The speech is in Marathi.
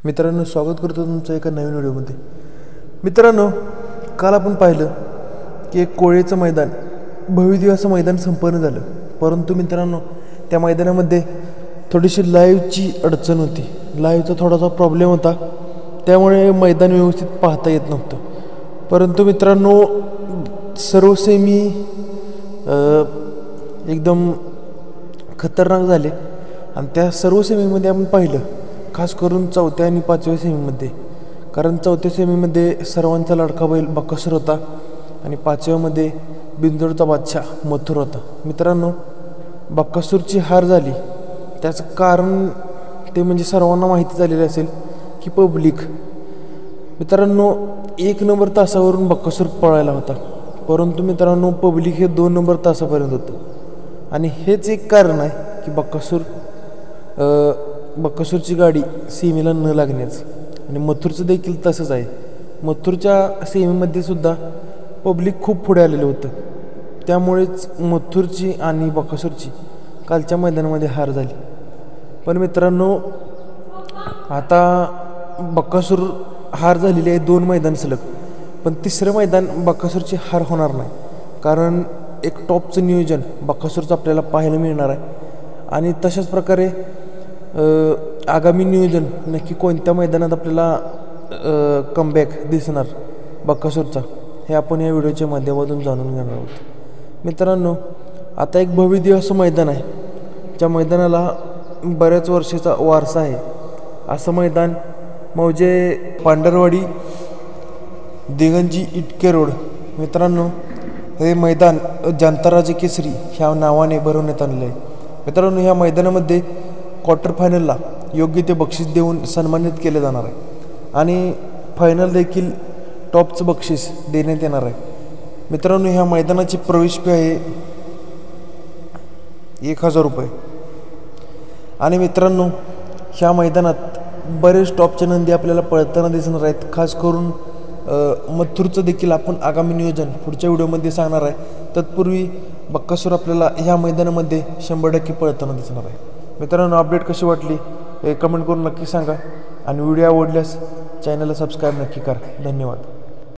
मित्रांनो, स्वागत करतो तुमचं एका नवीन व्हिडिओमध्ये. मित्रांनो, काल आपण पाहिलं की एक कोळेचं मैदान, भव्य असं मैदान संपन्न झालं. परंतु मित्रांनो, त्या मैदानामध्ये थोडीशी लाईव्हची अडचण होती. लाईव्हचा थोडासा प्रॉब्लेम होता, त्यामुळे मैदान व्यवस्थित पाहता येत नव्हतं. परंतु मित्रांनो, सर्व सेमी एकदम खतरनाक झाले आणि त्या सर्व सेमीमध्ये आपण पाहिलं, खास करून चौथ्या आणि पाचव्या सेमीमध्ये. कारण चौथ्या सेमीमध्ये सर्वांचा लाडका बैल बकासूर होता आणि पाचव्यामध्ये बिंदोडचा बादशाह मथुर होता. मित्रांनो, बकासूरची हार झाली त्याचं कारण ते म्हणजे सर्वांना माहिती झालेलं असेल की पब्लिक. मित्रांनो, 1 नंबर तासावरून बकासूर पळायला होता, परंतु मित्रांनो पब्लिक हे 2 नंबर तासापर्यंत होतं. आणि हेच एक कारण आहे की बकासूरची गाडी सेमीला न लागण्याचं. आणि मथुरचं देखील तसंच आहे. मथुरच्या सेमीमध्ये सुद्धा पब्लिक खूप पुढे आलेलं होतं, त्यामुळेच मथुरची आणि बकासूरची कालच्या मैदानामध्ये हार झाली. पण मित्रांनो, आता बकासूर हार झालेली आहे 2 मैदान सलग. पण तिसरं मैदान बकासूरची हार होणार नाही, कारण एक टॉपचं नियोजन बकासूरचं आपल्याला पाहायला मिळणार आहे. आणि तशाच प्रकारे आगामी नियोजन नक्की कोणत्या मैदानात आपल्याला कमबॅक दिसणार बकासूरचा, हे आपण या व्हिडिओच्या माध्यमातून जाणून घेणार आहोत. मित्रांनो, आता एक भव्य असं मैदान आहे, ज्या मैदानाला बऱ्याच वर्षाचा वारसा आहे. असं मैदान म्हणजे पांढरवाडी दिगंजी इटके रोड. मित्रांनो, हे मैदान जनताराजे केसरी ह्या नावाने भरवण्यात आलेलं आहे. मित्रांनो, ह्या मैदानामध्ये क्वार्टर फायनलला योग्य ते बक्षीस देऊन सन्मानित केले जाणार आहे आणि फायनल देखील टॉपचं बक्षीस देण्यात येणार आहे. मित्रांनो, ह्या मैदानाची प्रवेश फी आहे 1000 रुपये. आणि मित्रांनो, ह्या मैदानात बरेच टॉपचे नंदी आपल्याला पळताना दिसणार आहेत. खास करून मथुरचं देखील आपण आगामी नियोजन पुढच्या व्हिडिओमध्ये सांगणार आहे. तत्पूर्वी बकासूर आपल्याला ह्या मैदानामध्ये 100% पळताना दिसणार आहे. मित्रांनो, अपडेट कशी वाटली हे कमेंट करून नक्की सांगा आणि व्हिडिओ आवडल्यास चॅनलला सबस्क्राईब नक्की करा. धन्यवाद.